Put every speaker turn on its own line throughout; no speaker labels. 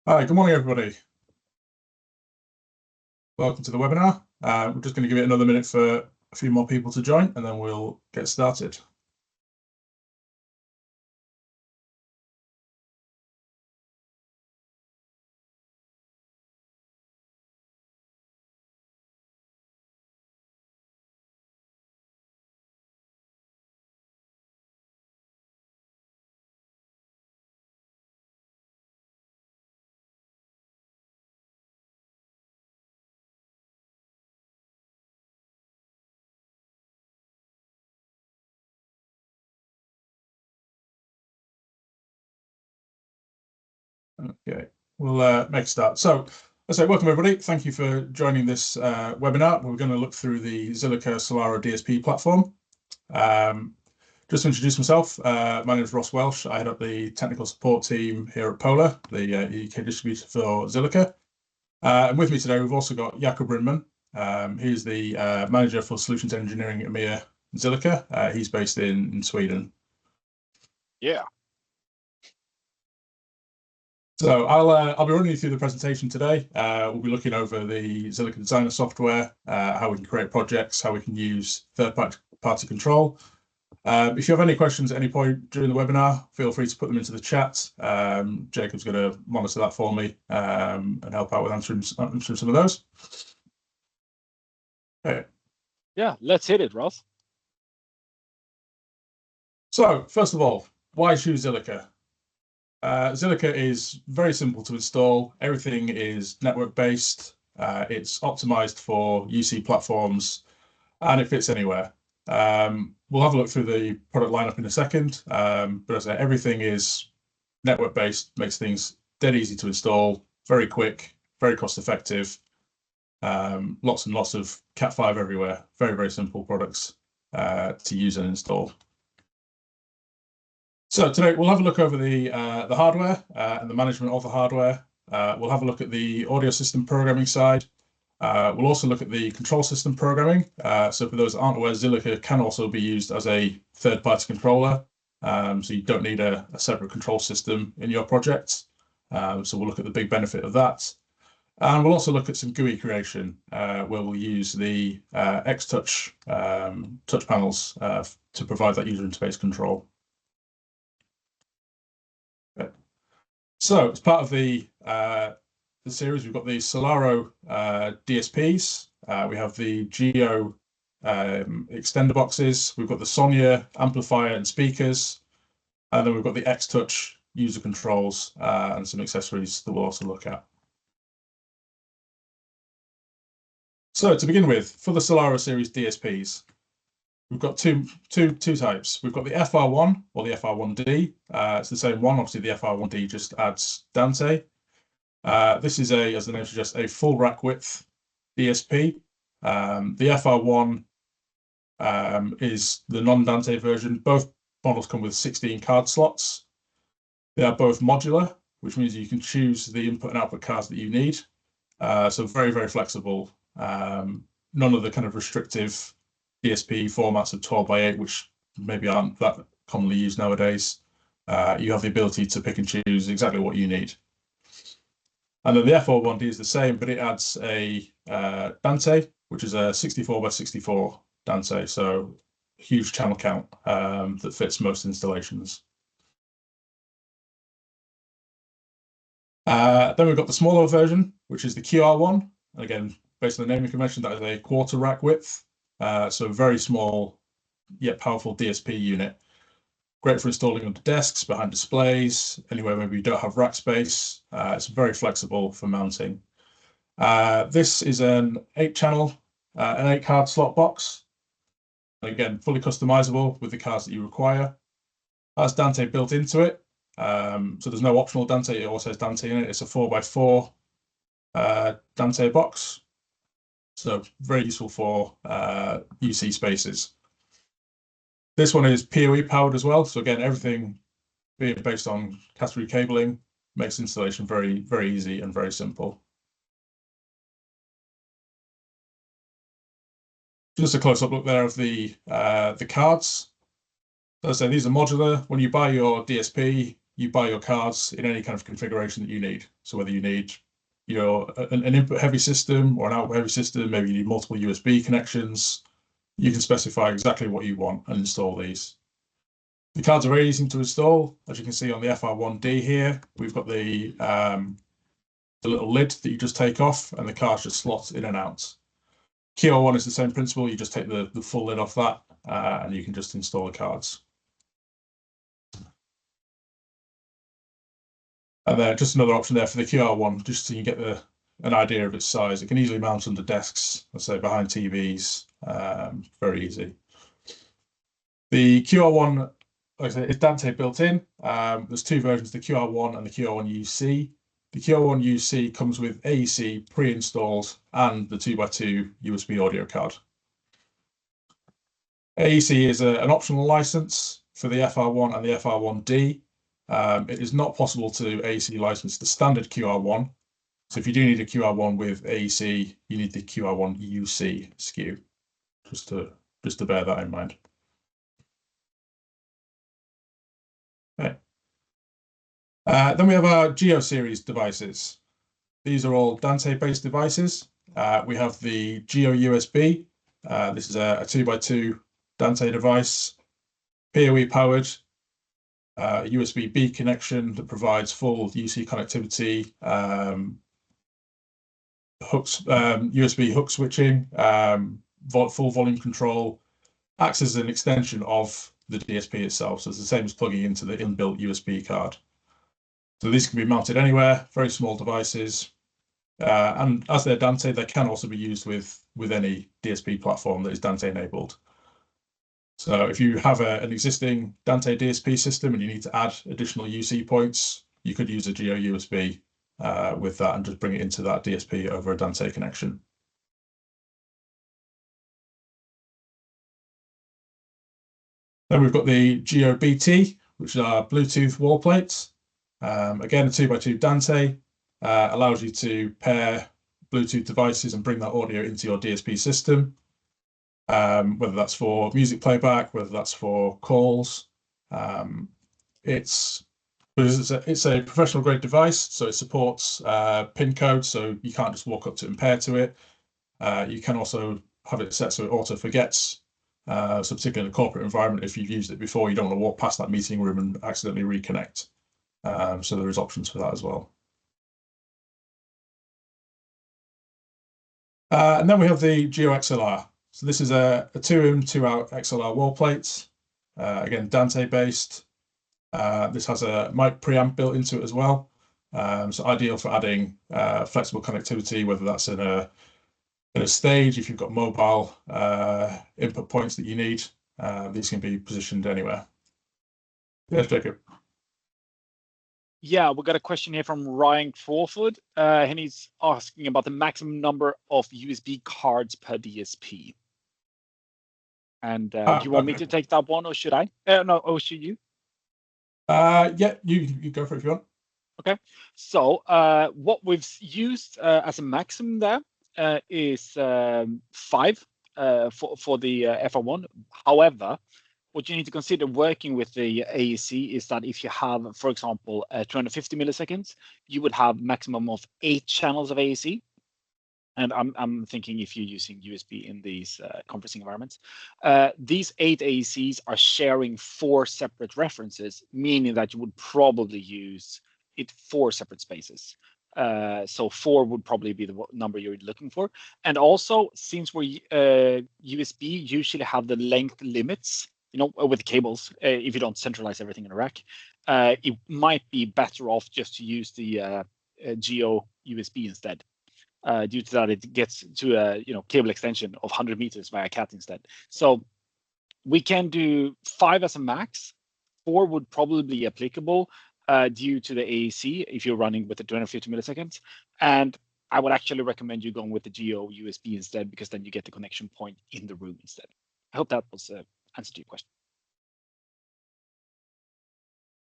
Hi, good morning, everybody. Welcome to the webinar. We're just going to give it another minute for a few more people to join, and then we'll get started. Okay, we'll make a start. So, let's say welcome, everybody. Thank you for joining this webinar. We're going to look through the Xilica Solaro DSP platform. Just to introduce myself, my name is Ross Welsh. I head up the technical support team here at Polar, the UK distributor for Xilica. And with me today, we've also got Jakob Rinman. He's the manager for solutions engineering at EMEA Xilica. He's based in Sweden.
Yeah.
So I'll be running you through the presentation today. We'll be looking over the Xilica Designer software, how we can create projects, how we can use third-party control. If you have any questions at any point during the webinar, feel free to put them into the chat. Jacob's going to monitor that for me and help out with answering some of those. Okay.
Yeah, let's hit it, Ross.
So first of all, why choose Xilica? Xilica is very simple to install. Everything is network-based. It's optimized for UC platforms, and it fits anywhere. We'll have a look through the product lineup in a second, but as I say, everything is network-based, makes things dead easy to install, very quick, very cost-effective, lots and lots of Cat5 everywhere. Very, very simple products to use and install. So today we'll have a look over the hardware and the management of the hardware. We'll have a look at the audio system programming side. We'll also look at the control system programming. So for those that aren't aware, Xilica can also be used as a third-party controller. So you don't need a separate control system in your project. So we'll look at the big benefit of that. And we'll also look at some GUI creation, where we'll use the XTouch touch panels to provide that user interface control. Okay. So as part of the series, we've got the Solaro DSPs. We have the GPIO extender boxes. We've got the Sonia amplifier and speakers. And then we've got the XTouch user controls and some accessories that we'll also look at. So to begin with, for the Solaro series DSPs, we've got two types. We've got the FR1 or the FR1D. It's the same one. Obviously, the FR1D just adds Dante. This is as the name suggests, a full rack width DSP. The FR1 is the non-Dante version. Both models come with 16 card slots. They are both modular, which means you can choose the input and output cards that you need. So very, very flexible. None of the kind of restrictive DSP formats of 12x8, which maybe aren't that commonly used nowadays. You have the ability to pick and choose exactly what you need. And then the FR1D is the same, but it adds a Dante, which is a 64x64 Dante, so huge channel count that fits most installations. Then we've got the smaller version, which is the QR1. And again, based on the naming convention, that is a quarter rack width. So very small yet powerful DSP unit. Great for installing under desks, behind displays, anywhere maybe you don't have rack space. It's very flexible for mounting. This is an 8-channel, an 8-card slot box. Again, fully customizable with the cards that you require. Has Dante built into it. So there's no optional Dante. It also has Dante in it. It's a 4x4 Dante box. So very useful for UC spaces. This one is PoE powered as well. So again, everything being based on Cat3 cabling makes installation very, very easy and very simple. Just a close-up look there of the cards. As I say, these are modular. When you buy your DSP, you buy your cards in any kind of configuration that you need. So whether you need, an input heavy system or an output heavy system, maybe you need multiple USB connections, you can specify exactly what you want and install these. The cards are very easy to install. As you can see on the FR1D here, we've got the little lid that you just take off and the cards just slot in and out. QR1 is the same principle. You just take the full lid off that and you can just install the cards. And then just another option there for the QR1, just so you get an idea of its size. It can easily mount under desks, let's say behind TVs, very easy. The QR1, like I said, is Dante built in. There's two versions, the QR1 and the QR1 UC. The QR1 UC comes with AEC pre-installed and the 2x2 USB audio card. AEC is an optional license for the FR1 and the FR1D. It is not possible to AEC license the standard QR1. So if you do need a QR1 with AEC, you need the QR1 UC SKU, just to bear that in mind. Okay. Then we have our Geo series devices. These are all Dante-based devices. We have the Geo USB. This is a 2x2 Dante device, PoE powered. USB-B connection that provides full UC connectivity, hooks, USB hook switching, full volume control, acts as an extension of the DSP itself. So it's the same as plugging into the inbuilt USB card. So these can be mounted anywhere, very small devices. And as they're Dante, they can also be used with any DSP platform that is Dante enabled. So if you have an existing Dante DSP system and you need to add additional UC points, you could use a Geo USB with that and just bring it into that DSP over a Dante connection. Then we've got the Geo BT, which are Bluetooth wall plates. Again, a 2x2 Dante allows you to pair Bluetooth devices and bring that audio into your DSP system. Whether that's for music playback, whether that's for calls. It's a professional grade device, so it supports PIN code, so you can't just walk up to it and pair to it. You can also have it set so it auto forgets. So particularly in a corporate environment, if you've used it before, you don't want to walk past that meeting room and accidentally reconnect. So there is options for that as well. And then we have the Geo XLR. So this is a 2-in, 2-out XLR wall plates. Again, Dante based. This has a mic preamp built into it as well. So ideal for adding flexible connectivity, whether that's in a stage, if you've got mobile input points that you need. These can be positioned anywhere. Yes, Jacob.
Yeah, we got a question here from Ryan Crawford, and he's asking about the maximum number of USB cards per DSP. And do you want me to take that one, or should I? No, or should you?
Yeah, you go for it if you want.
Okay. So what we've used as a maximum there is 5 for the FR1. However, what you need to consider working with the AEC is that if you have, for example, 250 milliseconds, you would have maximum of 8 channels of AEC. And I'm thinking if you're using USB in these conferencing environments, these 8 AECs are sharing 4 separate references, meaning that you would probably use it 4 separate spaces. So 4 would probably be the number you're looking for. And also, since we're USB usually have the length limits, with cables, if you don't centralize everything in a rack, it might be better off just to use the Geo USB instead. Due to that, it gets to a cable extension of 100 meters via CAT instead. So we can do 5 as a max. 4 would probably be applicable due to the AEC if you're running with the 250 milliseconds. And I would actually recommend you going with the Geo USB instead, because then you get the connection point in the room instead. I hope that was answer to your question.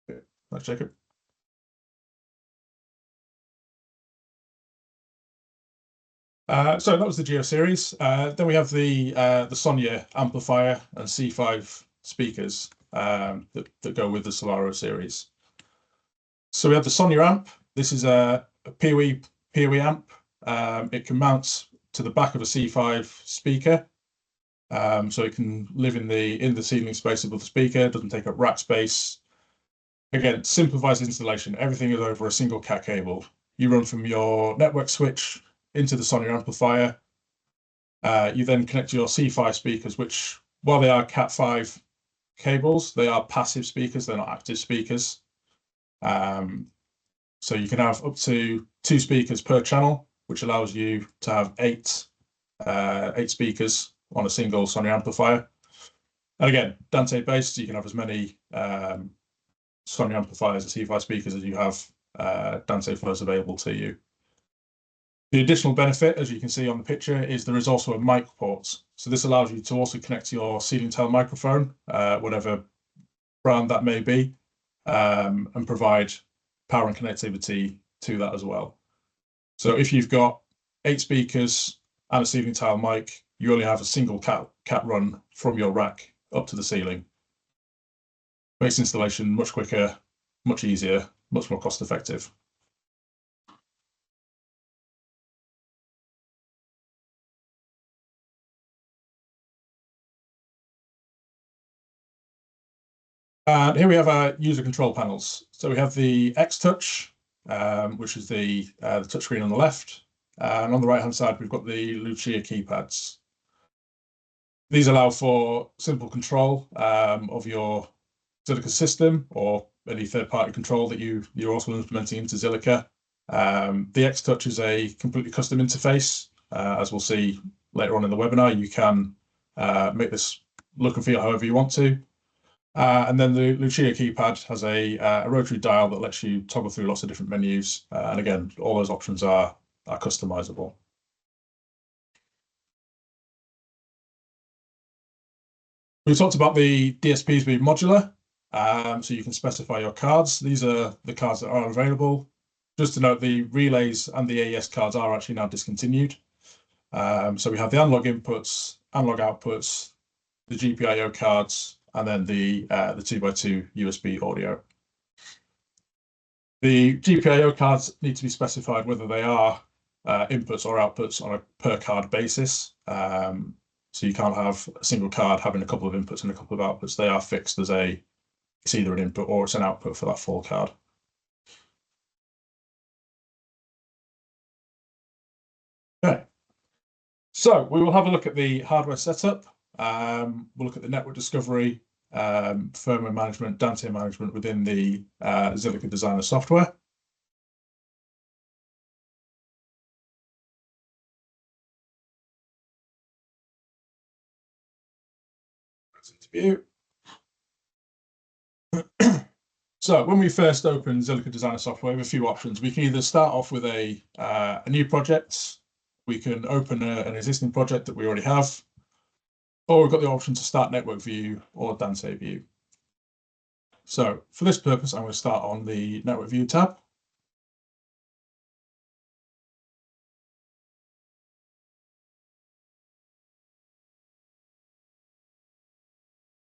Okay, let's check it. So that was the Geo series. Then we have the Sonya amplifier and C5 speakers that go with the Solaro series. So we have the Sonia amp. This is a PoE amp. It can mount to the back of a C5 speaker. So it can live in the ceiling space above the speaker, doesn't take up rack space. Again, simplifies installation. Everything is over a single cat cable. You run from your network switch into the Sonia amplifier. You then connect to your C5 speakers, which, while they are Cat5 cables, they are passive speakers, they're not active speakers. So you can have up to 2 speakers per channel, which allows you to have eight speakers on a single Sonia amplifier. And again, Dante based, you can have as many Sonia amplifiers and C5 speakers as you have Dante flows available to you. The additional benefit, as you can see on the picture, is there is also a mic port. So this allows you to also connect to your ceiling tile microphone, whatever brand that may be, and provide power and connectivity to that as well. So if you've got 8 speakers and a ceiling tile mic, you only have a single cat run from your rack up to the ceiling. Makes installation much quicker, much easier, much more cost effective. And here we have our user control panels. So we have the XTouch, which is the touchscreen on the left. And on the right-hand side, we've got the Lucia keypads. These allow for simple control of your Xilica system or any third-party control that you're also implementing into Xilica. The XTouch is a completely custom interface. As we'll see later on in the webinar, you can make this look and feel however you want to. And then the Lucia keypad has a rotary dial that lets you toggle through lots of different menus. And again, all those options are customizable. We talked about the DSPs being modular, so you can specify your cards. These are the cards that are available. Just to note, the relays and the AES cards are actually now discontinued. So we have the analog inputs, analog outputs, the GPIO cards, and then the 2x2 USB audio. The GPIO cards need to be specified whether they are inputs or outputs on a per card basis. So you can't have a single card having a couple of inputs and a couple of outputs. They are fixed as it's either an input or it's an output for that full card. Okay. So we will have a look at the hardware setup. We'll look at the network discovery, firmware management, Dante management within the Xilica Designer software. View. So when we first open Xilica Designer software, we have a few options. We can either start off with a new project. We can open an existing project that we already have, or we've got the option to start network view or Dante view. So for this purpose, I'm going to start on the network view tab.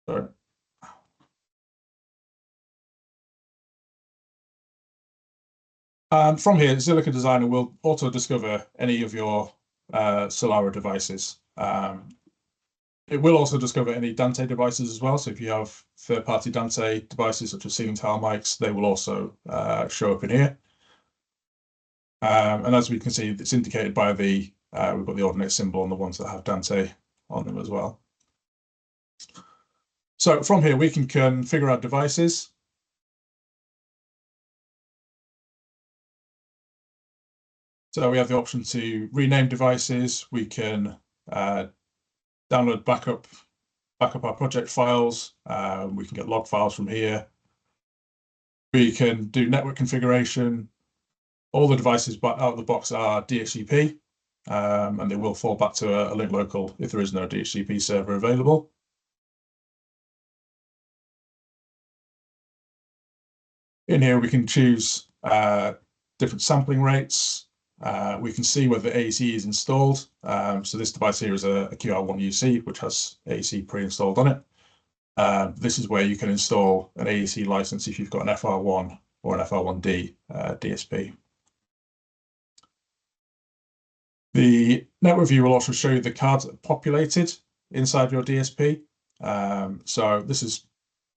Sorry. And from here, Xilica Designer will auto discover any of your Solaro devices. It will also discover any Dante devices as well. So if you have third-party Dante devices such as ceiling tile mics, they will also show up in here. And as we can see, it's indicated by we've got the alternate symbol on the ones that have Dante on them as well. So from here, we can configure our devices. So we have the option to rename devices. We can download, backup our project files. We can get log files from here. We can do network configuration. All the devices out of the box are DHCP, and they will fall back to a link local if there is no DHCP server available. In here, we can choose different sampling rates. We can see whether AEC is installed. So this device here is a QR1UC, which has AEC pre-installed on it. This is where you can install an AEC license if you've got an FR1 or an FR1D DSP. The network view will also show you the cards that are populated inside your DSP. So this is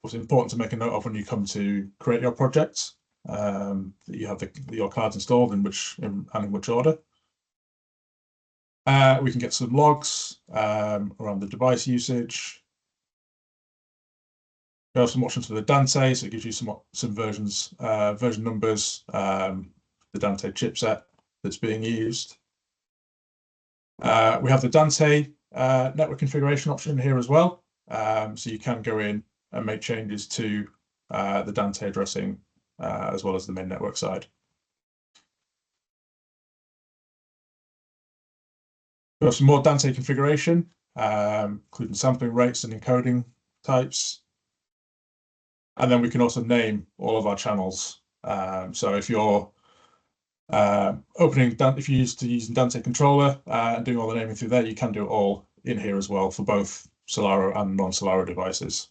what's important to make a note of when you come to create your projects, that you have your cards installed in which order. We can get some logs around the device usage. We have some options for the Dante, so it gives you some version numbers, the Dante chipset that's being used. We have the Dante network configuration option here as well, so you can go in and make changes to the Dante addressing as well as the main network side. We have some more Dante configuration, including sampling rates and encoding types. And then we can also name all of our channels. So if you're if you're used to using Dante controller and doing all the naming through there, you can do it all in here as well for both Solaro and non-Solaro devices.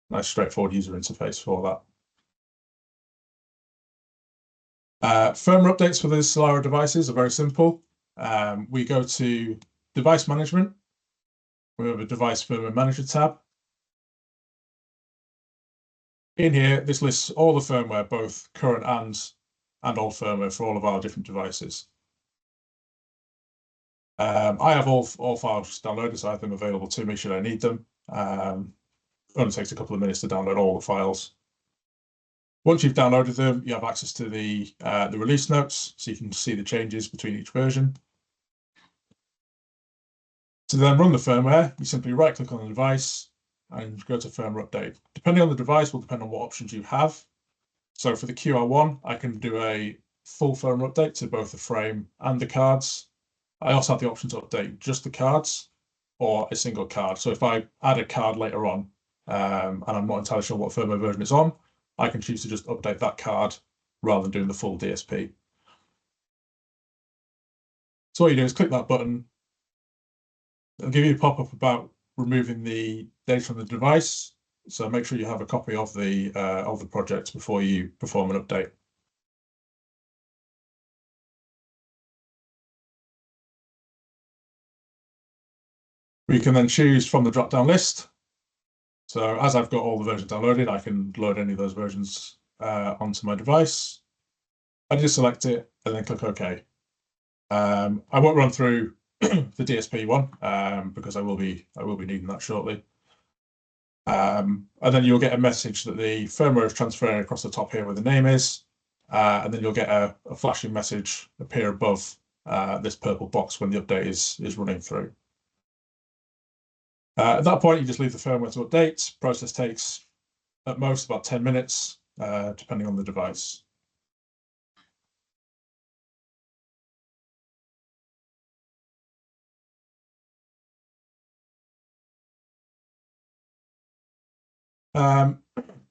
Nice straightforward user interface for that. Firmware updates for the Solaro devices are very simple. We go to Device Management. We have a Device Firmware Manager tab. In here, this lists all the firmware, both current and old firmware for all of our different devices. I have all files downloaded, so I have them available to me should I need them. It only takes a couple of minutes to download all the files. Once you've downloaded them, you have access to the release notes, so you can see the changes between each version. To then run the firmware, you simply right-click on the device and go to firmware update. Depending on the device will depend on what options you have. So for the QR1, I can do a full firmware update to both the frame and the cards. I also have the option to update just the cards or a single card. So if I add a card later on and I'm not entirely sure what firmware version it's on, I can choose to just update that card rather than doing the full DSP. So what you do is click that button. It'll give you a pop-up about removing the data from the device. So make sure you have a copy of the project before you perform an update. We can then choose from the drop-down list. So as I've got all the versions downloaded, I can load any of those versions onto my device. I just select it and then click OK. I won't run through the DSP one because I will be needing that shortly. And then you'll get a message that the firmware is transferring across the top here where the name is, and then you'll get a flashing message appear above this purple box when the update is running through. At that point, you just leave the firmware to update. Process takes at most about 10 minutes, depending on the device.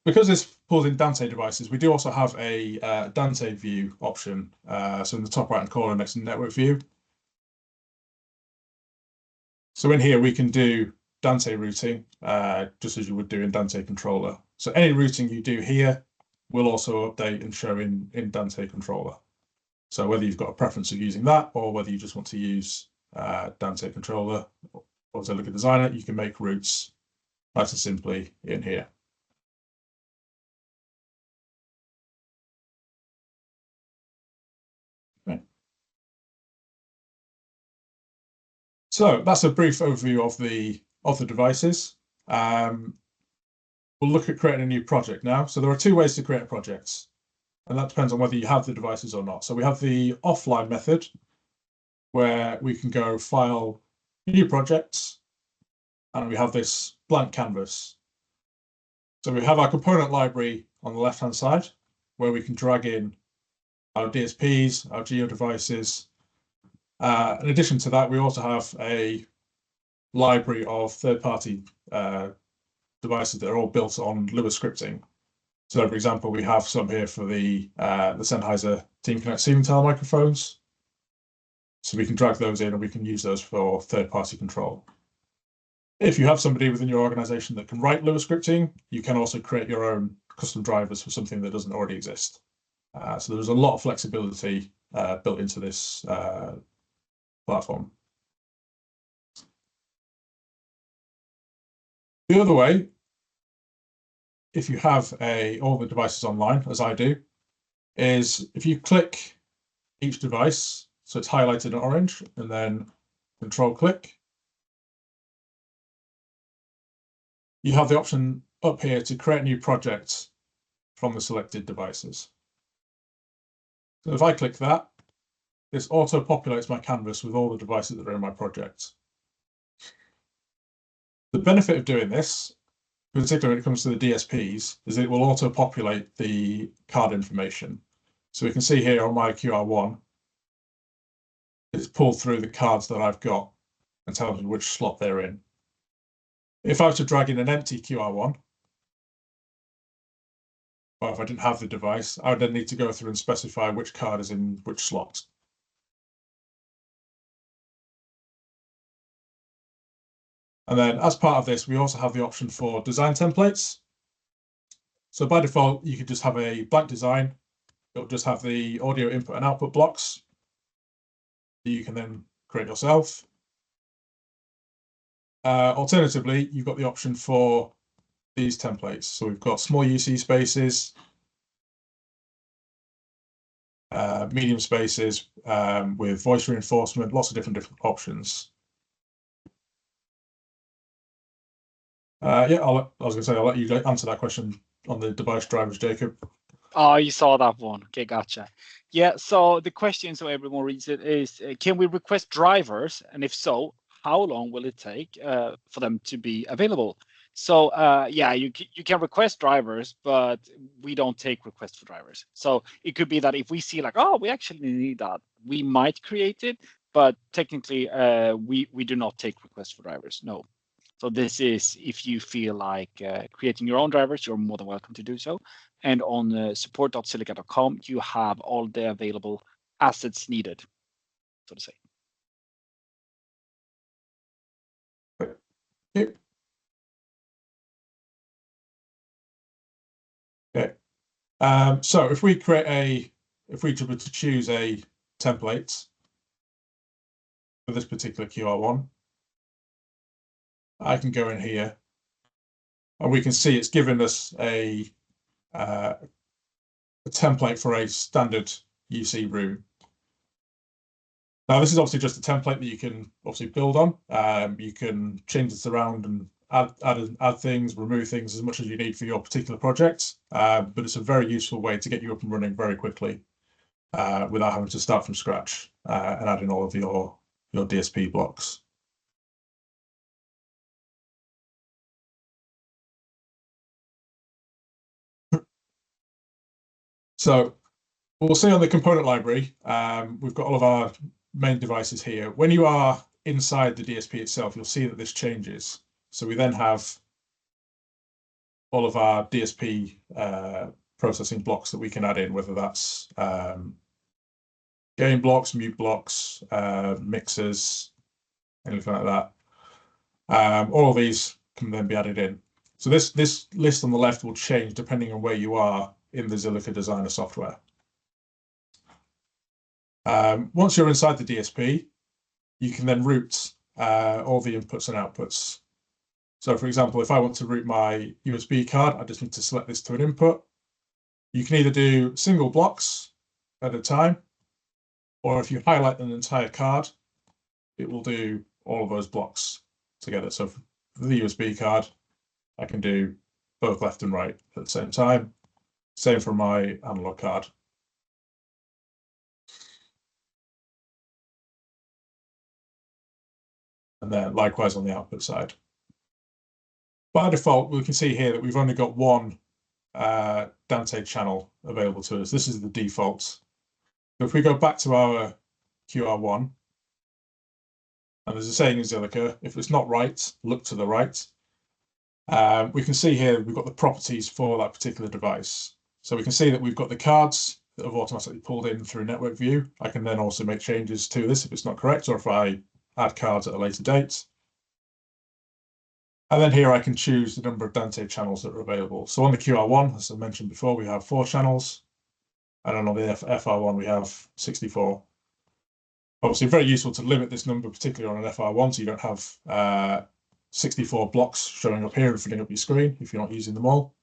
Because this pulls in Dante devices, we do also have a Dante view option. So in the top right-hand corner next to network view. So in here, we can do Dante routing, just as you would do in Dante controller. So any routing you do here will also update and show in Dante controller. So whether you've got a preference of using that or whether you just want to use Dante controller or Xilica Designer, you can make routes nice and simply in here. Right. So that's a brief overview of the devices. We'll look at creating a new project now. So there are two ways to create projects, and that depends on whether you have the devices or not. So we have the offline method, where we can go File, New Projects, and we have this blank canvas. So we have our component library on the left-hand side, where we can drag in our DSPs, our Geo devices. In addition to that, we also have a library of third-party devices that are all built on Lua scripting. So, for example, we have some here for the Sennheiser Team Connect ceiling tile microphones. So we can drag those in and we can use those for third-party control. If you have somebody within your organization that can write Lua scripting, you can also create your own custom drivers for something that doesn't already exist. So there's a lot of flexibility built into this platform. The other way, if you have all the devices online, as I do, is if you click each device, so it's highlighted in orange, and then control click, you have the option up here to create a new project from the selected devices. So if I click that, this auto-populates my canvas with all the devices that are in my project. The benefit of doing this, particularly when it comes to the DSPs, is it will auto-populate the card information. So we can see here on my QR1, it's pulled through the cards that I've got and tells me which slot they're in. If I was to drag in an empty QR1, or if I didn't have the device, I would then need to go through and specify which card is in which slot. And then as part of this, we also have the option for design templates. So by default, you could just have a blank design. It'll just have the audio input and output blocks that you can then create yourself. Alternatively, you've got the option for these templates. So we've got small UC spaces, medium spaces with voice reinforcement, lots of different options. Yeah, I was going to say, I'll let you answer that question on the device drivers, Jacob.
Oh, you saw that one. Okay, gotcha. Yeah, so the question, so everyone reads it, is can we request drivers? And if so, how long will it take for them to be available? So yeah, you can request drivers, but we don't take requests for drivers. So it could be that if we see like, oh, we actually need that, we might create it, but technically we do not take requests for drivers, no. So this is if you feel like creating your own drivers, you're more than welcome to do so. And on support.xilica.com, you have all the available assets needed, so to say.
Yep. Okay. So if we were to choose a template for this particular QR1, I can go in here and we can see it's given us a template for a standard UC room. Now, this is obviously just a template that you can obviously build on. You can change this around and add things, remove things as much as you need for your particular project. But it's a very useful way to get you up and running very quickly without having to start from scratch and add in all of your DSP blocks. So we'll see on the component library, we've got all of our main devices here. When you are inside the DSP itself, you'll see that this changes. So we then have all of our DSP processing blocks that we can add in, whether that's gain blocks, mute blocks, mixers, anything like that. All of these can then be added in. So this list on the left will change depending on where you are in the Xilica Designer software. Once you're inside the DSP, you can then route all the inputs and outputs. So for example, if I want to route my USB card, I just need to select this to an input. You can either do single blocks at a time, or if you highlight an entire card, it will do all of those blocks together. So for the USB card, I can do both left and right at the same time. Same for my analog card. And then likewise on the output side. By default, we can see here that we've only got one Dante channel available to us. This is the default. So if we go back to our QR1, and there's a saying in Xilica, if it's not right, look to the right. We can see here we've got the properties for that particular device. So we can see that we've got the cards that have automatically pulled in through network view. I can then also make changes to this if it's not correct, or if I add cards at a later date. And then here I can choose the number of Dante channels that are available. So on the QR1, as I mentioned before, we have 4 channels. And then on the FR1, we have 64. Obviously, very useful to limit this number, particularly on an FR1, so you don't have 64 blocks showing up here and filling up your screen if you're not using them all.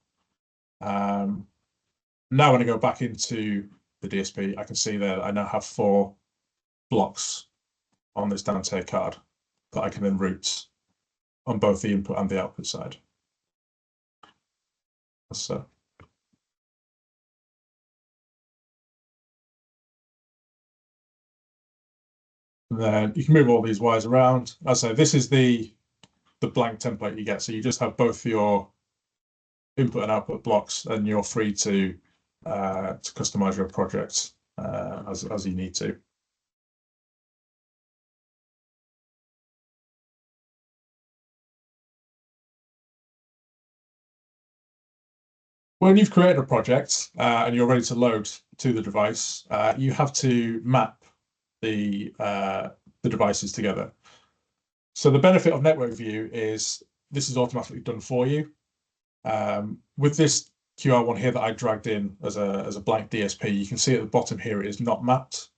Now when I go back into the DSP, I can see there that I now have 4 blocks on this Dante card that I can then route on both the input and the output side. So then you can move all these wires around. As I say, this is the blank template you get. So you just have both your input and output blocks, and you're free to customize your project as you need to. When you've created a project and you're ready to load to the device, you have to map the devices together. So the benefit of Network View is this is automatically done for you. With this QR1 here that I dragged in as a blank DSP, you can see at the bottom here it is not mapped.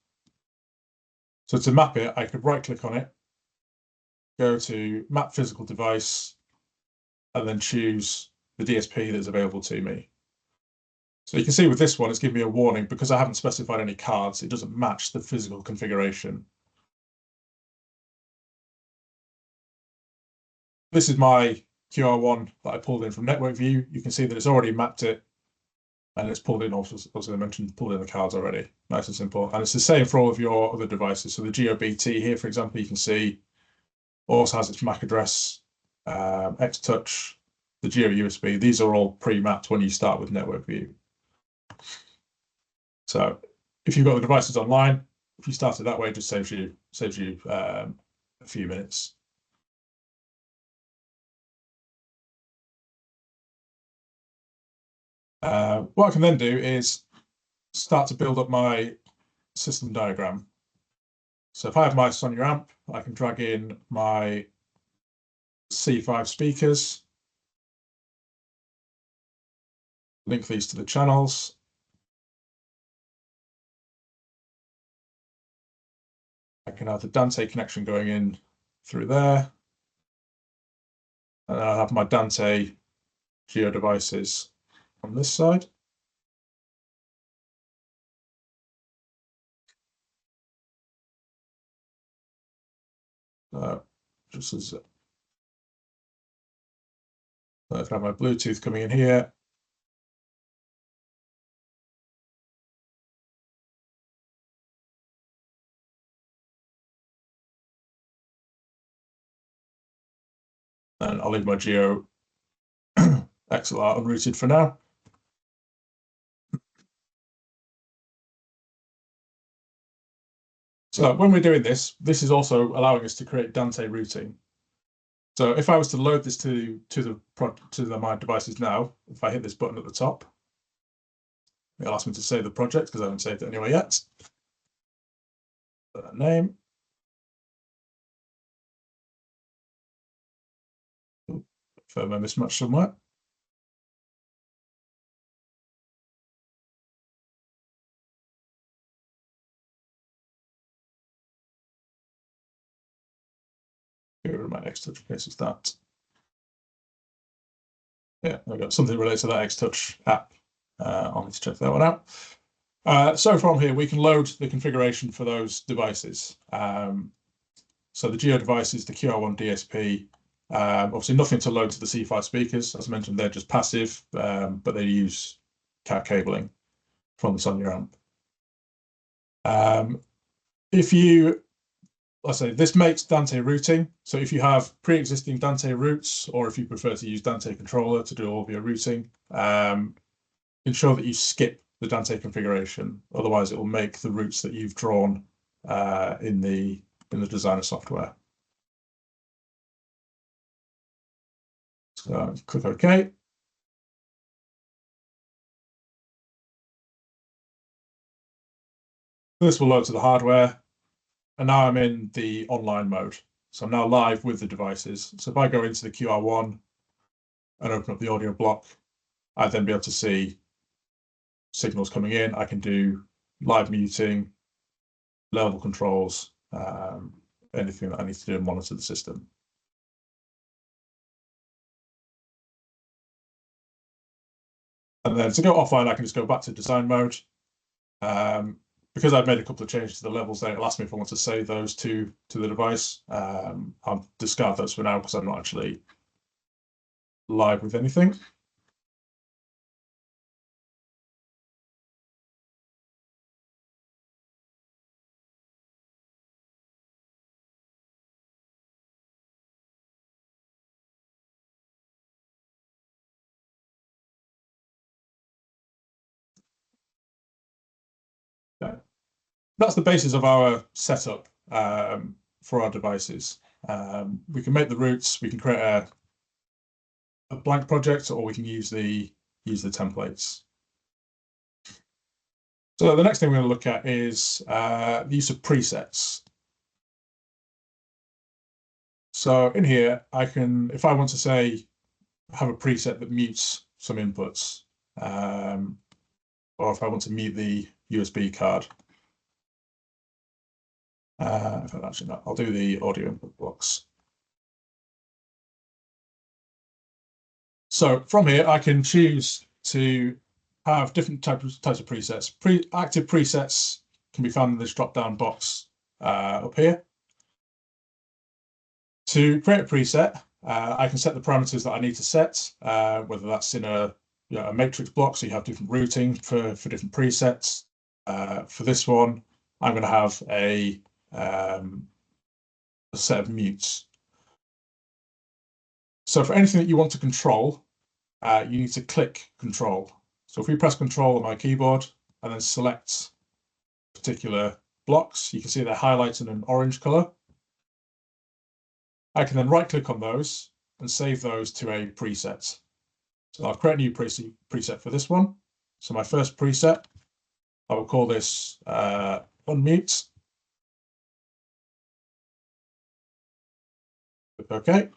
So to map it, I could right-click on it, go to Map Physical Device, and then choose the DSP that's available to me. So you can see with this one, it's giving me a warning because I haven't specified any cards. It doesn't match the physical configuration. This is my QR1 that I pulled in from Network View. You can see that it's already mapped it, and it's pulled in, also, as I mentioned, pulled in the cards already. Nice and simple. And it's the same for all of your other devices. So the GOBT here, for example, you can see also has its MAC address, XTouch, the GeoUSB. These are all pre-mapped when you start with Network View. So if you've got the devices online, if you start it that way, it just saves you a few minutes. What I can then do is start to build up my system diagram. So if I have my Sonia amp, I can drag in my C5 speakers, link these to the channels. I can have the Dante connection going in through there. And then I'll have my Dante Geo devices on this side. Just as I have my Bluetooth coming in here. And I'll leave my Geo XLR unrouted for now. So when we're doing this, this is also allowing us to create Dante routing. So if I was to load this to my devices now, if I hit this button at the top, it'll ask me to save the project because I haven't saved it anyway yet. Put that name. Firmware mismatch somewhere. Here are my XTouch cases that. Yeah, I've got something related to that XTouch app. I'll need to check that one out. So from here, we can load the configuration for those devices. So the Geo devices, the QR1 DSP, obviously nothing to load to the C5 speakers. As I mentioned, they're just passive, but they use cat cabling from the Sonia amp. Let's say this makes Dante routing. So if you have pre-existing Dante routes, or if you prefer to use Dante controller to do all of your routing, ensure that you skip the Dante configuration. Otherwise, it will make the routes that you've drawn in the designer software. So click OK. This will load to the hardware. And now I'm in the online mode. So I'm now live with the devices. So if I go into the QR1 and open up the audio block, I'd then be able to see signals coming in. I can do live muting, level controls, anything that I need to do to monitor the system. And then to go offline, I can just go back to design mode. Because I've made a couple of changes to the levels there, it'll ask me if I want to save those to the device. I'll discard those for now because I'm not actually live with anything. Okay. That's the basis of our setup for our devices. We can make the routes, we can create a blank project, or we can use the templates. So the next thing we're going to look at is the use of presets. So in here, I can, if I want to say, have a preset that mutes some inputs, or if I want to mute the USB card. Actually, no, I'll do the audio input blocks. So from here, I can choose to have different types of presets. Active presets can be found in this drop-down box up here. To create a preset, I can set the parameters that I need to set, whether that's in a matrix block, so you have different routing for different presets. For this one, I'm going to have a set of mutes. So for anything that you want to control, you need to click control. So if we press control on my keyboard and then select particular blocks, you can see they're highlighted in an orange color. I can then right click on those and save those to a preset. So I'll create a new preset for this one. So my first preset, I will call this unmute. Okay.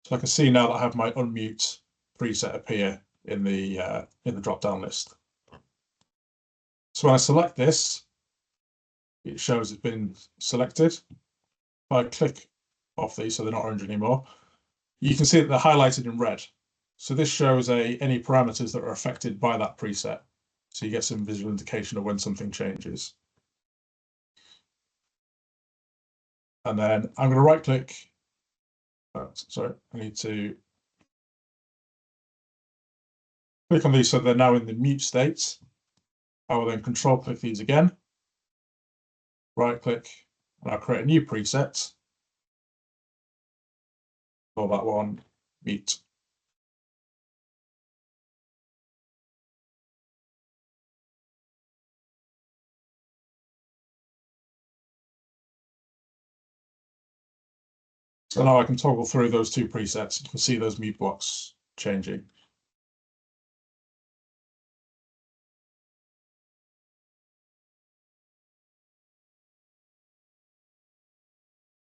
So I can see now that I have my unmute preset appear in the drop-down list. So when I select this, it shows it's been selected. If I click off these so they're not orange anymore, you can see that they're highlighted in red. So this shows any parameters that are affected by that preset. So you get some visual indication of when something changes. And then I'm going to right click. Sorry, I need to click on these so they're now in the mute state. I will then control click these again. Right click, and I'll create a new preset. Call that one mute. So now I can toggle through those two presets. You can see those mute blocks changing.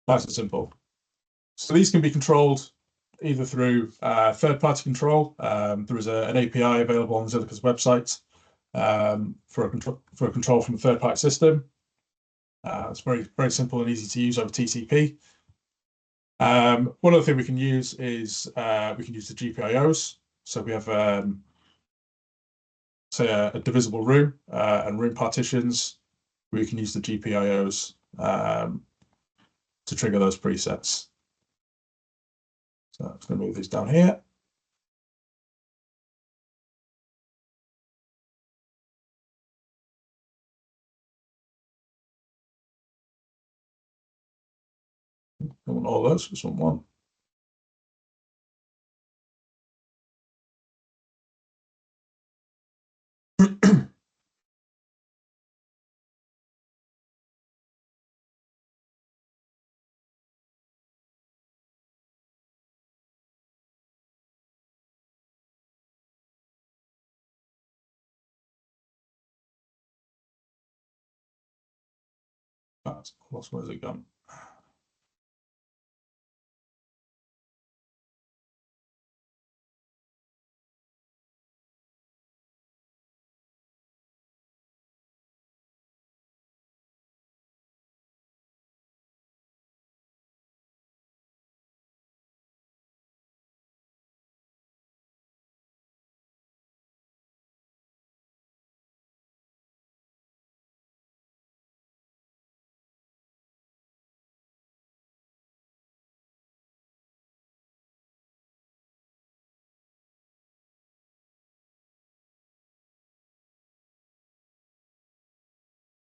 Nice and simple. So these can be controlled either through third-party control. There is an API available on Xilica's website for a control from a third-party system. It's very simple and easy to use over TCP. One other thing we can use is we can use the GPIOs. So we have say a divisible room and room partitions. We can use the GPIOs to trigger those presets. So I'm just going to move these down here. I want all those, just want one. Where's it gone?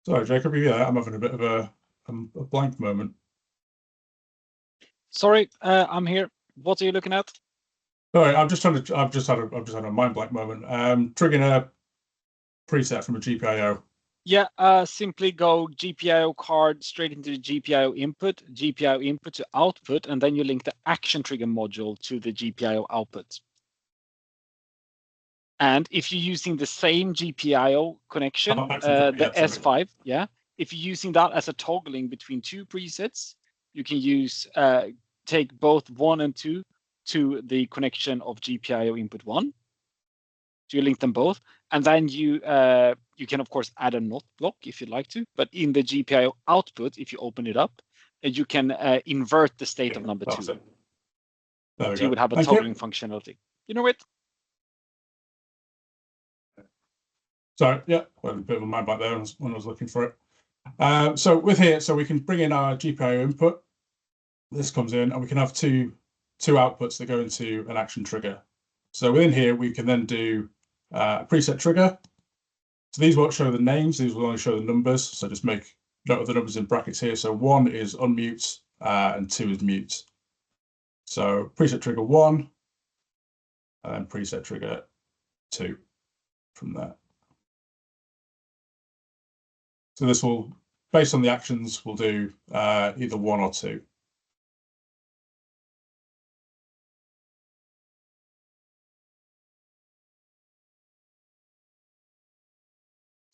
Sorry, Jacob, are you there? I'm having a bit of a blank moment.
Sorry, I'm here. What are you looking at?
Sorry, I've just had a mind blank moment. Triggering a preset from a GPIO.
Yeah, simply go GPIO card straight into the GPIO input to output, and then you link the action trigger module to the GPIO output. And if you're using the same GPIO connection, the S5, yeah, if you're using that as a toggling between two presets, you can use take both 1 and 2 to the connection of GPIO input 1. So you link them both, and then you can of course add a NOT block if you'd like to. But in the GPIO output, if you open it up, you can invert the state of number 2.
There we
so
go.
you would have a toggling functionality. You know it.
Sorry, yeah, well, a bit of a mind blank there when I was looking for it. So with here, so we can bring in our GPIO input. This comes in, and we can have two outputs that go into an action trigger. So within here, we can then do a preset trigger. So these won't show the names; these will only show the numbers. So just make note of the numbers in brackets here. So 1 is unmute and 2 is mute. So preset trigger 1, and then preset trigger 2 from there. So this will, based on the actions, we'll do either 1 or 2.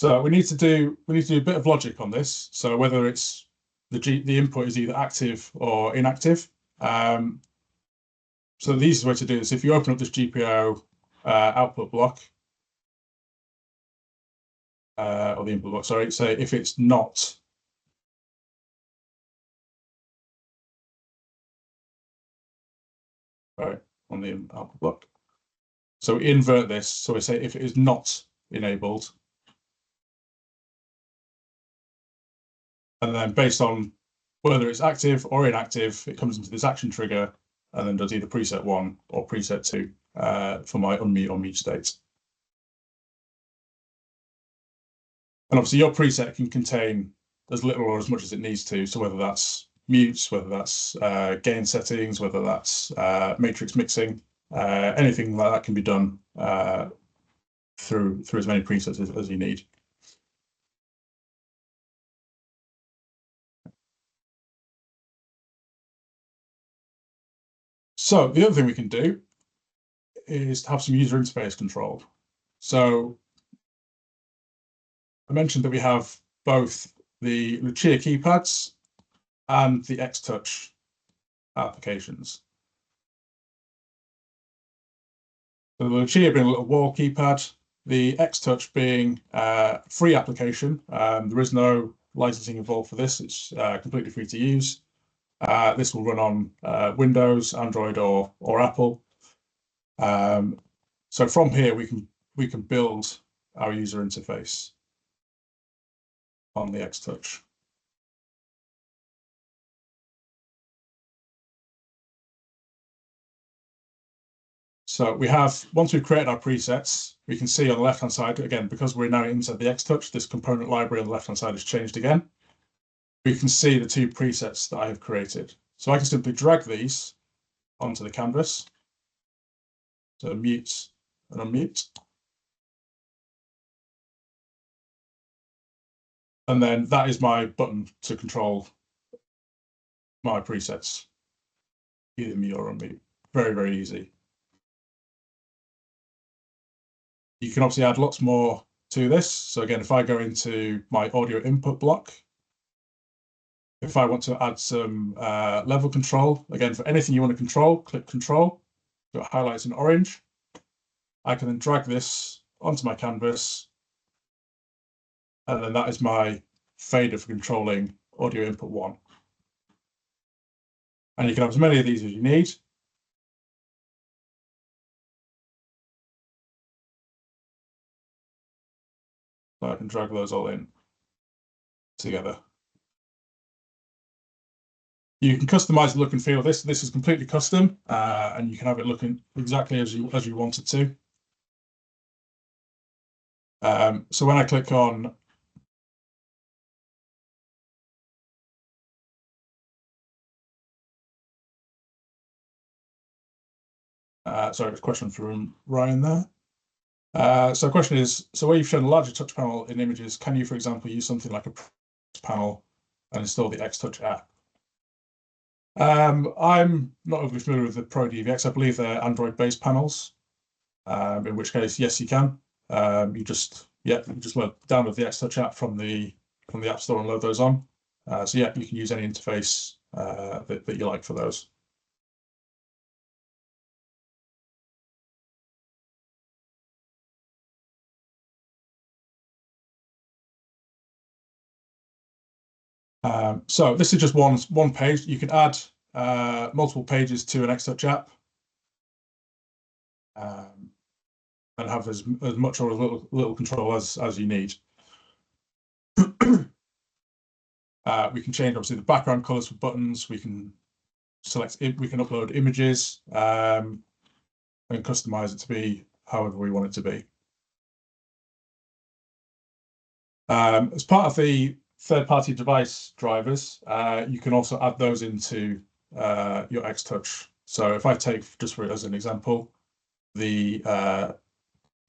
So we need to do a bit of logic on this. So whether it's the input is either active or inactive. So the easiest way to do this, if you open up this GPIO output block, or the input block, sorry, say if it's not right on the output block. So we invert this. So we say if it is not enabled, and then based on whether it's active or inactive, it comes into this action trigger and then does either preset 1 or preset 2 for my unmute or mute state. And obviously your preset can contain as little or as much as it needs to. So whether that's mutes, whether that's gain settings, whether that's matrix mixing, anything like that can be done through as many presets as you need. So the other thing we can do is have some user interface control. So I mentioned that we have both the Lucia keypads and the XTouch applications. So the Lucia being a little wall keypad, the XTouch being a free application. There is no licensing involved for this. It's completely free to use. This will run on Windows, Android, or Apple. So from here we can build our user interface on the XTouch. So we have, once we've created our presets, we can see on the left-hand side, again, because we're now inside the XTouch, this component library on the left-hand side has changed again. We can see the 2 presets that I have created. So I can simply drag these onto the canvas. So mute and unmute. And then that is my button to control my presets, either mute or unmute. Very, very easy. You can obviously add lots more to this. So again, if I go into my audio input block, if I want to add some level control, again, for anything you want to control, click control, so it highlights in orange. I can then drag this onto my canvas, and then that is my fader for controlling audio input 1. And you can have as many of these as you need. So I can drag those all in together. You can customize the look and feel of this. This is completely custom, and you can have it looking exactly as you want it to. So when I click on Sorry, it's a question from Ryan there. So the question is, so where you've shown a larger touch panel in images, can you, for example, use something like a panel and install the XTouch app? I'm not overly familiar with the Pro DVX. I believe they're Android-based panels, in which case, yes, you can. You just download the XTouch app from the App Store and load those on. So yeah, you can use any interface that you like for those. So this is just one page. You can add multiple pages to an XTouch app and have as much or as little control as you need. We can change obviously the background colors for buttons. We can select it. We can upload images and customize it to be however we want it to be. As part of the third-party device drivers, you can also add those into your XTouch. So if I take, just for as an example, the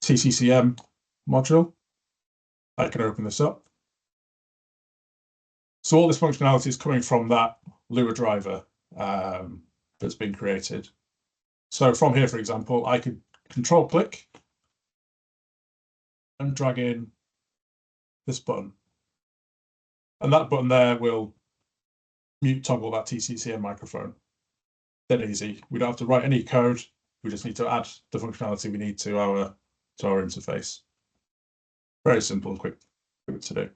TCCM module, I can open this up. So all this functionality is coming from that Lua driver that's been created. So from here, for example, I could control click and drag in this button. And that button there will mute toggle that TCCM microphone. Dead easy. We don't have to write any code. We just need to add the functionality we need to our interface. Very simple and quick to do.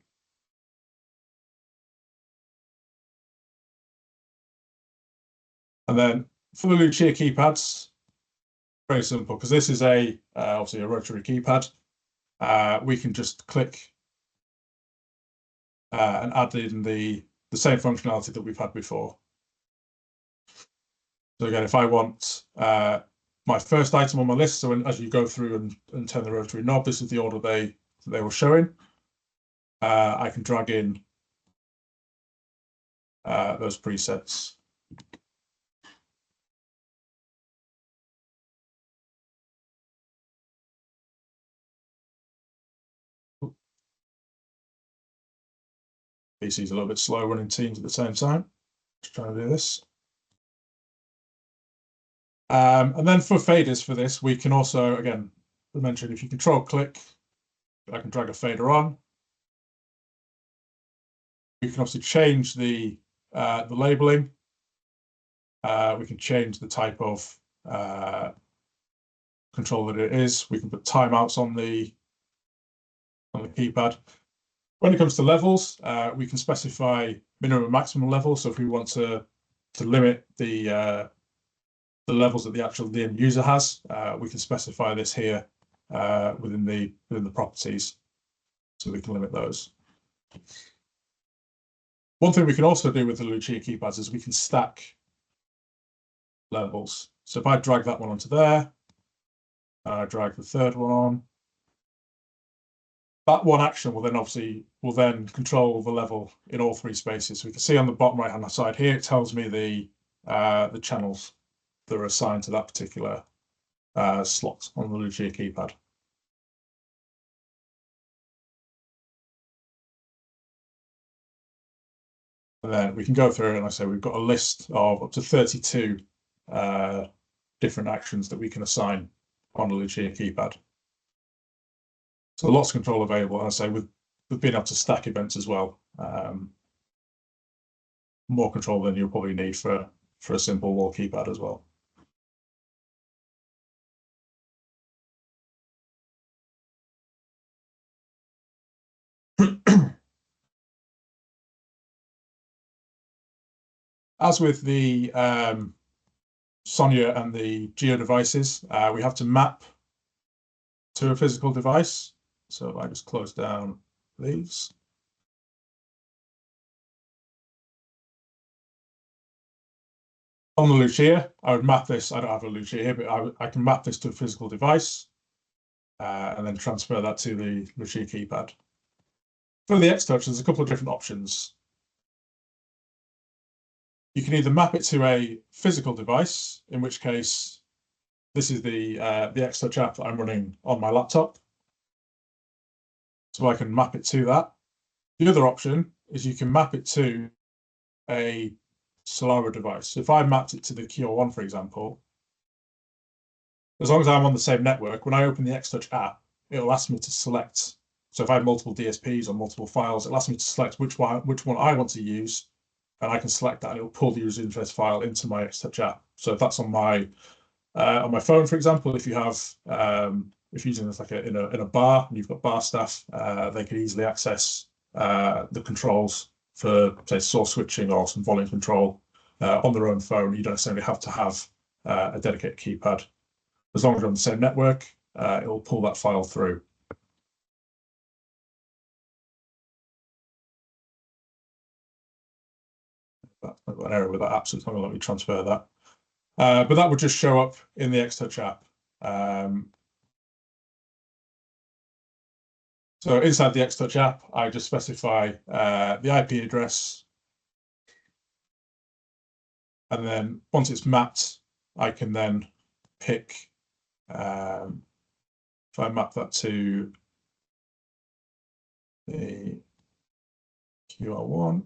And then for the Lucia keypads, very simple, because this is obviously a rotary keypad. We can just click and add in the same functionality that we've had before. So again, if I want my first item on my list, so as you go through and turn the rotary knob, this is the order they were showing. I can drag in those presets. PC's a little bit slow running Teams at the same time. Just trying to do this. And then for faders for this, we can also, again, I mentioned if you control click, I can drag a fader on. We can obviously change the labeling. We can change the type of control that it is. We can put timeouts on the keypad. When it comes to levels, we can specify minimum and maximum level. So if we want to limit the levels that the end user has, we can specify this here within the properties, so we can limit those. One thing we can also do with the Lucia keypads is we can stack levels. So if I drag that one onto there, drag the third one on, that one action will then control the level in all three spaces. So we can see on the bottom right hand side here, it tells me the channels that are assigned to that particular slot on the Lucia keypad. And then we can go through, and I say we've got a list of up to 32 different actions that we can assign on the Lucia keypad. So lots of control available, and I say with being able to stack events as well, more control than you'll probably need for a simple wall keypad as well. As with the Sonia and the Geo devices, we have to map to a physical device. So if I just close down these. On the Lucia, I would map this. I don't have a Lucia here, but I can map this to a physical device and then transfer that to the Lucia keypad. For the XTouch, there's a couple of different options. You can either map it to a physical device, in which case this is the XTouch app that I'm running on my laptop. So I can map it to that. The other option is you can map it to a Solaro device. So if I mapped it to the Q1, for example, as long as I'm on the same network, when I open the XTouch app, it'll ask me to select. So if I have multiple DSPs or multiple files, it'll ask me to select which one I want to use, and I can select that, and it'll pull the user interface file into my XTouch app. So if that's on my phone, for example, if you have if you're using this like in a bar and you've got bar staff, they can easily access the controls for, say, source switching or some volume control on their own phone. You don't necessarily have to have a dedicated keypad. As long as you're on the same network, it will pull that file through. I've got an error with that app, so it's not going to let me transfer that. But that would just show up in the XTouch app. So inside the XTouch app, I just specify the IP address. And then once it's mapped, I can then pick, if I map that to the QR1,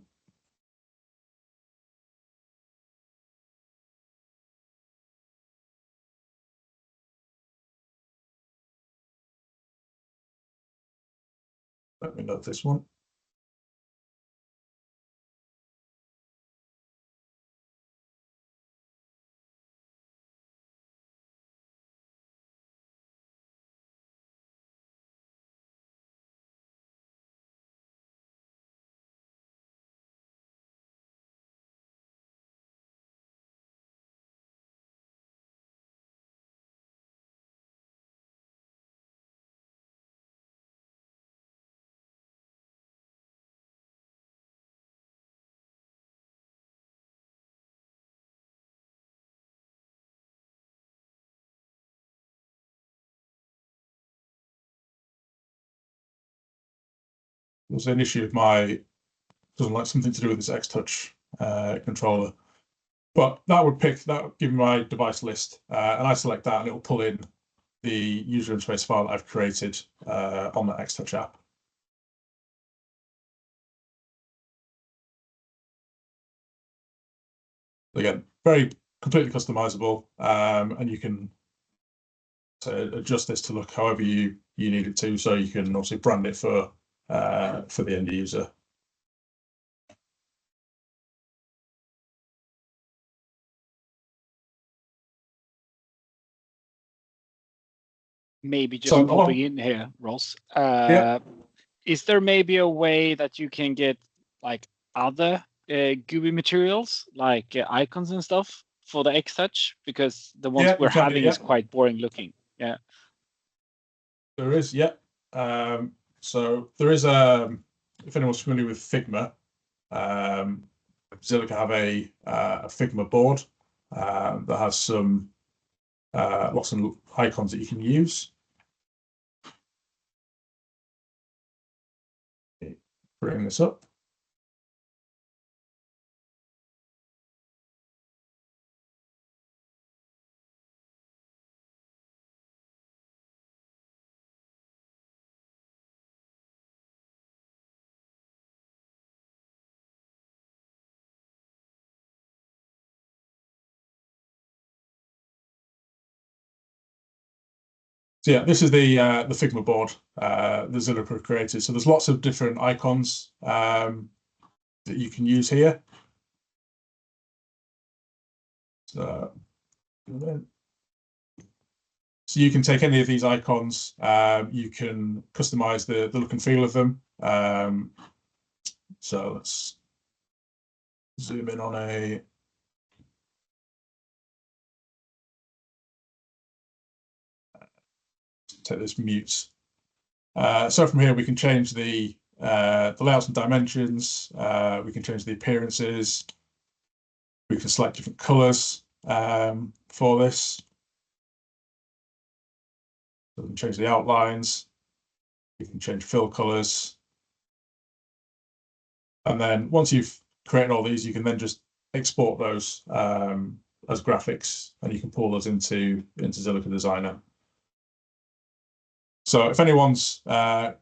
let me note this one. There's an issue with doesn't like something to do with this XTouch controller. But that would give me my device list, and I select that, and it will pull in the user interface file that I've created on that XTouch app. Again, completely customizable, and you can adjust this to look however you need it to. So you can also brand it for the end user.
Maybe just popping in here, Ross. Is there maybe a way that you can get like other GUI materials, like icons and stuff for the XTouch? Because the ones we're having is quite boring looking. Yeah.
There is, yeah. So there is if anyone's familiar with Figma, Xilica have a Figma board that has some lots of icons that you can use. Bring this up. So yeah, this is the Figma board the Xilica created. So there's lots of different icons that you can use here. So you can take any of these icons. You can customize the look and feel of them. So let's zoom in on take this mute. So from here we can change the layouts and dimensions. We can change the appearances. We can select different colors for this. So we can change the outlines. We can change fill colors. And then once you've created all these, you can then just export those as graphics, and you can pull those into Xilica Designer. So if anyone's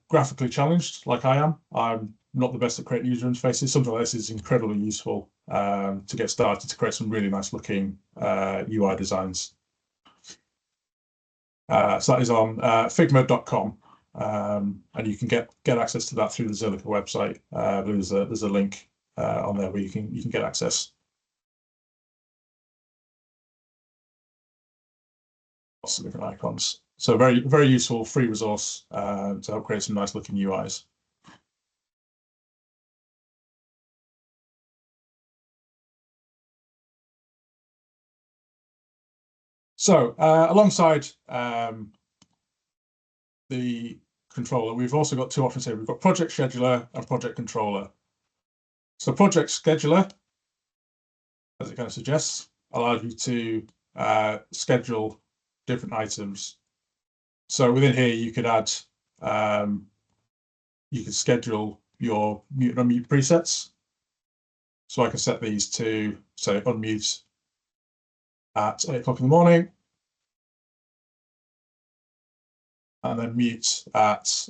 graphically challenged, like I am, I'm not the best at creating user interfaces. Something like this is incredibly useful to get started to create some really nice looking UI designs. So that is on figma.com, and you can get access to that through the Xilica website. There's a link on there where you can get access. Lots of different icons. So very useful free resource to help create some nice looking UIs. So alongside the controller, we've also got two options here. We've got project scheduler and project controller. So project scheduler, as it kind of suggests, allows you to schedule different items. So within here, you could add, you could schedule your mute and unmute presets. So I can set these to, say, unmute at 8 o'clock in the morning, and then mute at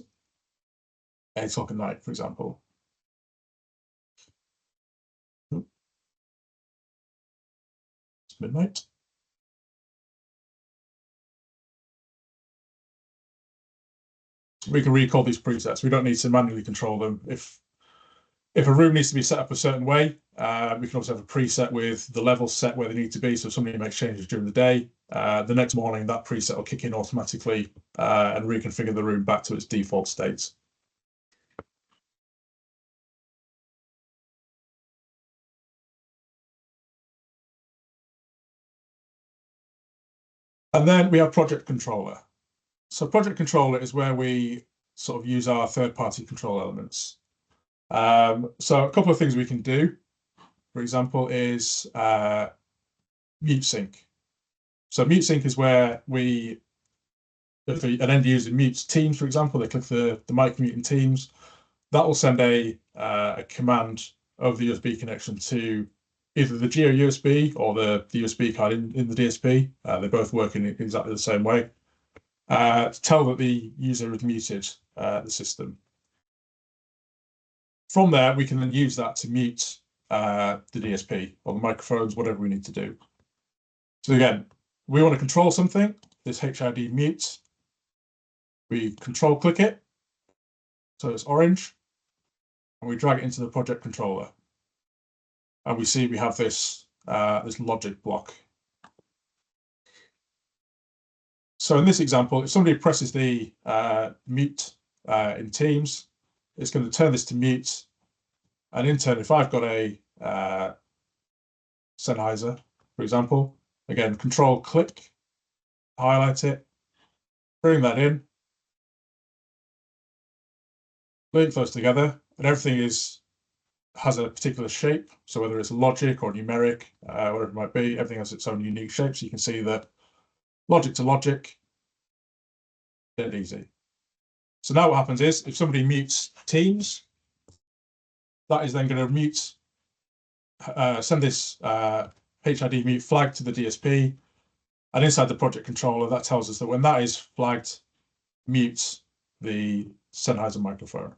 8 o'clock at night, for example. It's midnight. We can recall these presets. We don't need to manually control them. If a room needs to be set up a certain way, we can also have a preset with the levels set where they need to be. So if somebody makes changes during the day, the next morning that preset will kick in automatically and reconfigure the room back to its default state. And then we have project controller. So project controller is where we sort of use our third-party control elements. So a couple of things we can do, for example, is mute sync. So mute sync is where if an end user mutes Teams, for example, they click the mic mute in Teams, that will send a command over the USB connection to either the Geo USB or the USB card in the DSP. They both work in exactly the same way. To tell that the user has muted the system. From there, we can then use that to mute the DSP or the microphones, whatever we need to do. So again, we want to control something, this HID mute. We control click it, so it's orange, and we drag it into the project controller. And we see we have this, this logic block. So in this example, if somebody presses the mute in Teams, it's going to turn this to mute. And in turn, if I've got a Sennheiser, for example, again, control click, highlight it, bring that in, link those together, and everything has a particular shape. So whether it's logic or numeric, whatever it might be, everything has its own unique shape. So you can see that logic to logic, dead easy. So now what happens is if somebody mutes Teams, that is then going to mute, send this HID mute flag to the DSP, and inside the project controller, that tells us that when that is flagged, mutes the Sennheiser microphone.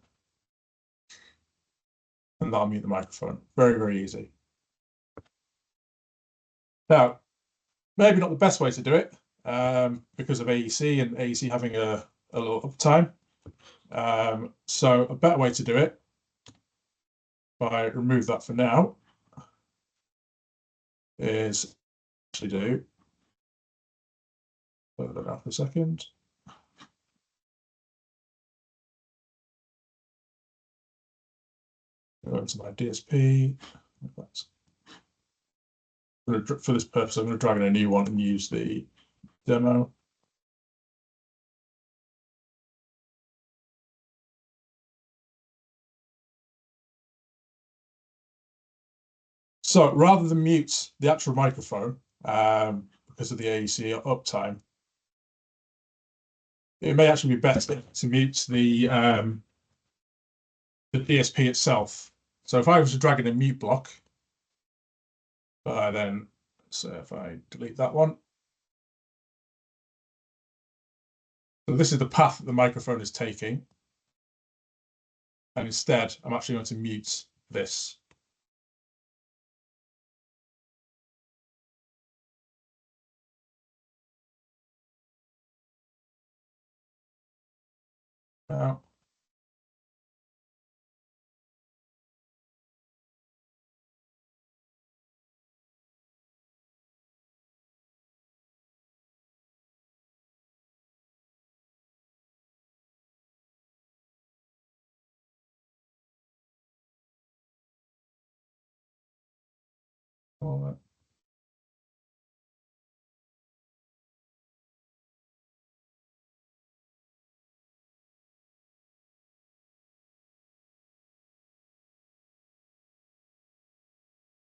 And that'll mute the microphone. Very, very easy. Now, maybe not the best way to do it because of AEC and AEC having a little uptime. So a better way to do it, if I remove that for now, is actually do, load that out for a second. Go into my DSP. For this purpose, I'm going to drag in a new one and use the demo. So rather than mute the actual microphone because of the AEC uptime, it may actually be better to mute the DSP itself. So if I was to drag in a mute block, then So if I delete that one. So this is the path that the microphone is taking. And instead, I'm actually going to mute this. Now,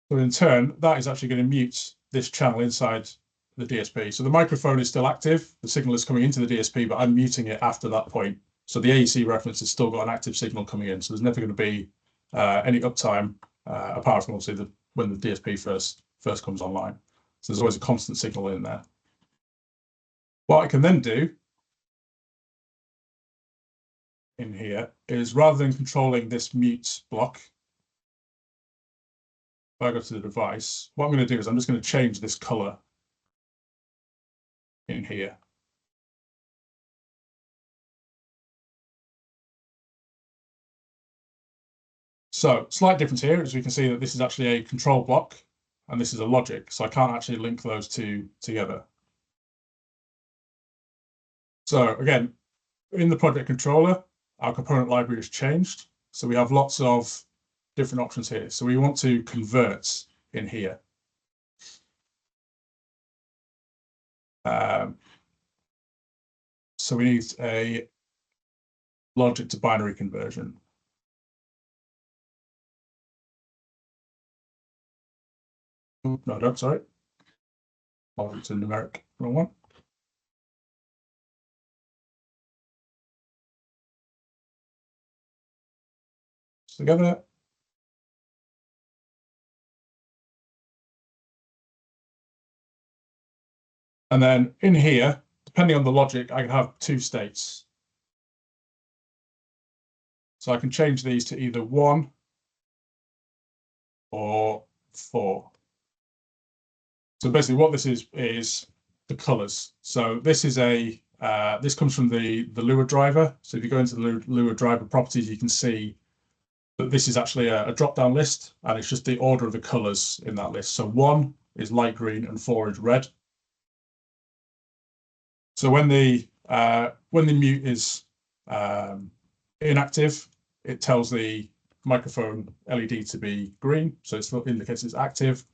so in turn, that is actually going to mute this channel inside the DSP. So the microphone is still active. The signal is coming into the DSP, but I'm muting it after that point. So the AEC reference has still got an active signal coming in. So there's never going to be any uptime apart from obviously when the DSP first comes online. So there's always a constant signal in there. What I can then do in here is, rather than controlling this mute block, if I go to the device, what I'm going to do is I'm just going to change this color in here. So slight difference here, as we can see that this is actually a control block and this is a logic. So I can't actually link those two together. So again, in the project controller, our component library has changed. So we have lots of different options here. So we want to convert in here. So we need a logic to binary conversion. Oh, no, I don't, sorry. Logic to numeric, wrong one. Together. And then in here, depending on the logic, I can have two states. So I can change these to either 1 or 4. So basically what this is the colors. So this is this comes from the Lua driver. So if you go into the Lua driver properties, you can see that this is actually a drop-down list, and it's just the order of the colors in that list. So 1 is light green and 4 is red. So when the mute is inactive, it tells the microphone LED to be green, so it indicates it's active.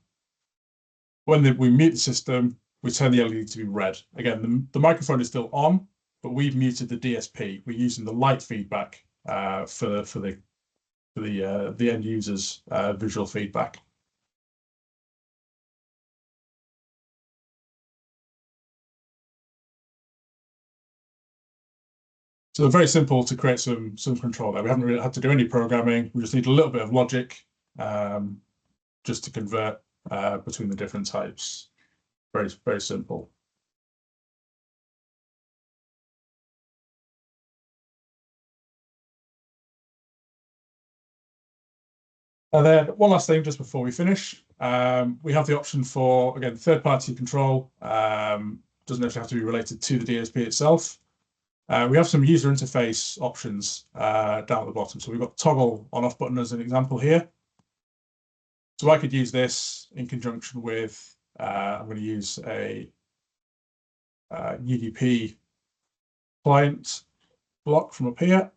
When we mute the system, we turn the LED to be red. Again, the microphone is still on, but we've muted the DSP. We're using the light feedback for the end user's visual feedback. So very simple to create some control there. We haven't really had to do any programming. We just need a little bit of logic just to convert between the different types. Very, very simple. And then one last thing just before we finish, we have the option for, again, third-party control. Doesn't actually have to be related to the DSP itself. We have some user interface options down at the bottom. So we've got toggle on-off button as an example here. So I could use this in conjunction with, I'm going to use a UDP client block from up here.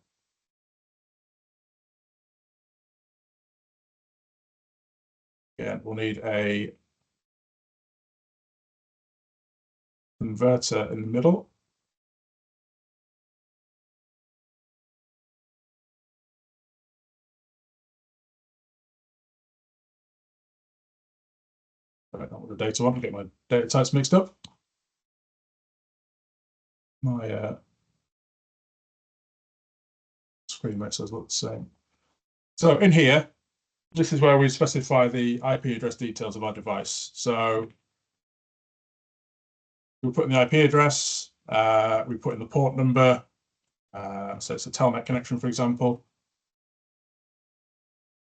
Again, we'll need a converter in the middle. I don't know what the data want. I get my data types mixed up. My screen makes those look the same. So in here, this is where we specify the IP address details of our device. So we put in the IP address, we put in the port number, so it's a telnet connection, for example,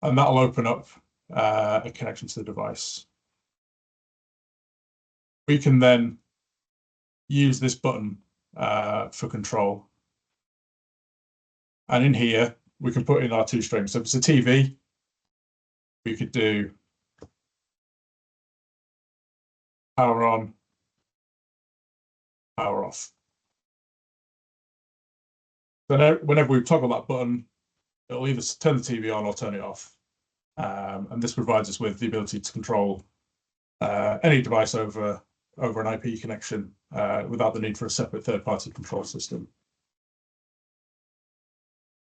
and that'll open up a connection to the device. We can then use this button for control. And in here, we can put in our two strings. So if it's a TV, we could do power on, power off. So whenever we toggle that button, it'll either turn the TV on or turn it off. And this provides us with the ability to control any device over an IP connection without the need for a separate third-party control system.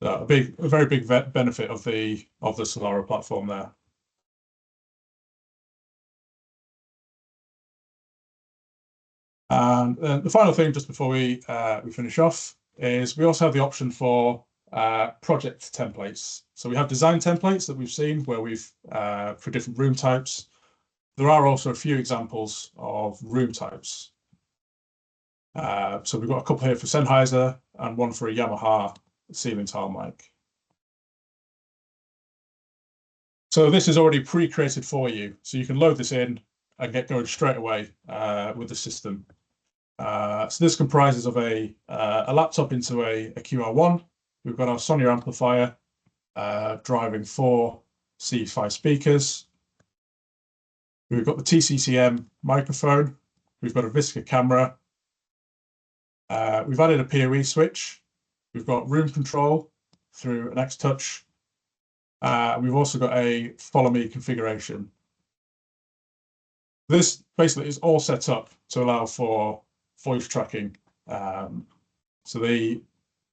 A very big benefit of the Solaro platform there. And the final thing, just before we finish off, is we also have the option for project templates. So we have design templates that we've seen where we've for different room types. There are also a few examples of room types. So we've got a couple here for Sennheiser and one for a Yamaha ceiling tile mic. So this is already pre-created for you, so you can load this in and get going straight away with the system. So this comprises of a laptop into a QR1. We've got our Sonya amplifier driving 4 C5 speakers. We've got the TCCM microphone. We've got a Visca camera. We've added a PoE switch. We've got room control through an XTouch. We've also got a follow me configuration. This basically is all set up to allow for voice tracking. So the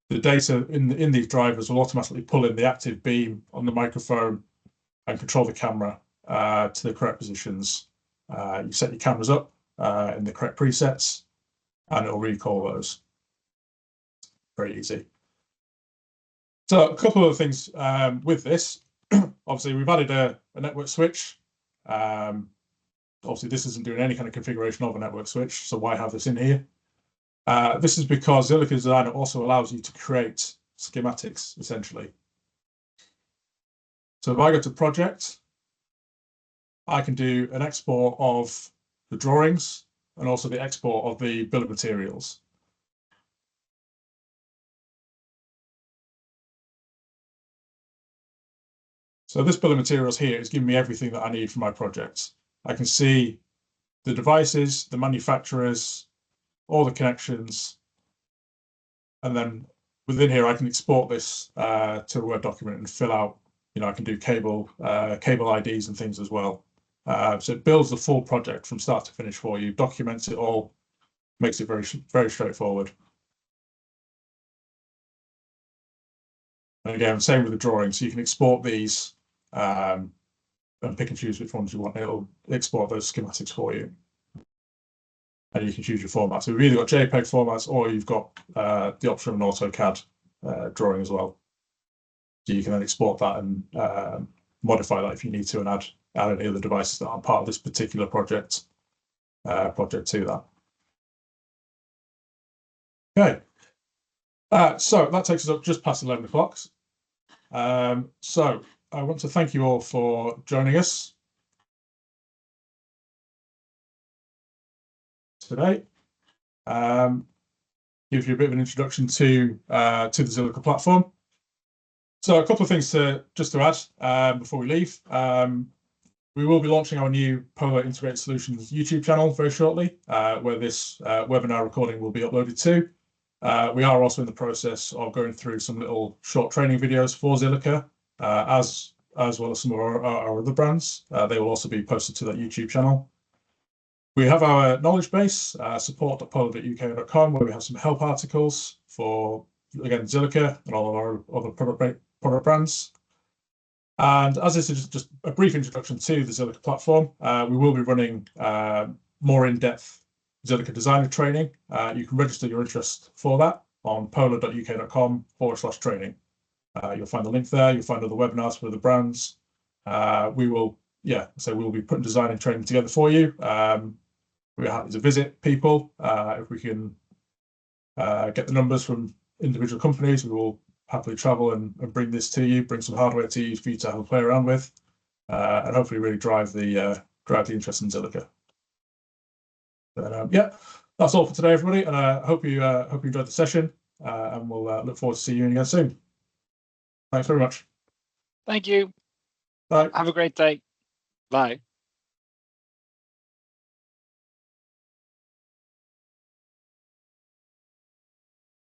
data in these drivers will automatically pull in the active beam on the microphone and control the camera to the correct positions. You set your cameras up in the correct presets, and it'll recall those. Very easy. So a couple of things with this. Obviously, we've added a network switch. Obviously, this isn't doing any kind of configuration of a network switch, so why have this in here? This is because Xilica Designer also allows you to create schematics, essentially. So if I go to project, I can do an export of the drawings and also the export of the bill of materials. So this bill of materials here is giving me everything that I need for my project. I can see the devices, the manufacturers, all the connections, and then within here I can export this to a Word document and fill out. I can do cable IDs and things as well. So it builds the full project from start to finish for you, documents it all, makes it very straightforward. And again, same with the drawings. So you can export these and pick and choose which ones you want. It'll export those schematics for you. And you can choose your format. So we've either got JPEG formats or you've got the option of an AutoCAD drawing as well. So you can then export that and modify that if you need to, and add any other devices that aren't part of this particular project to that. Okay. So that takes us up just past 11 o'clock. So I want to thank you all for joining us today. Gives you a bit of an introduction to the Xilica platform. So a couple of things just to add before we leave. We will be launching our new Polar Integrated Solutions YouTube channel very shortly, where this webinar recording will be uploaded to. We are also in the process of going through some little short training videos for Xilica, as well as some of our other brands. They will also be posted to that YouTube channel. We have our knowledge base, support.polar.uk.com, where we have some help articles for, again, Xilica and all of our other product brands. And as this is just a brief introduction to the Xilica platform, we will be running more in-depth Xilica designer training. You can register your interest for that on polar.uk.com/training. You'll find the link there. You'll find other webinars for the brands. We will be putting design and training together for you. we're happy to visit people. If we can get the numbers from individual companies, we will happily travel and bring this to you, bring some hardware to you for you to have a play around with, and hopefully really drive the interest in Xilica. But yeah, that's all for today, everybody, and I hope you enjoyed the session, and we'll look forward to seeing you again soon. Thanks very much.
Thank you.
Bye.
Have a great day. Bye.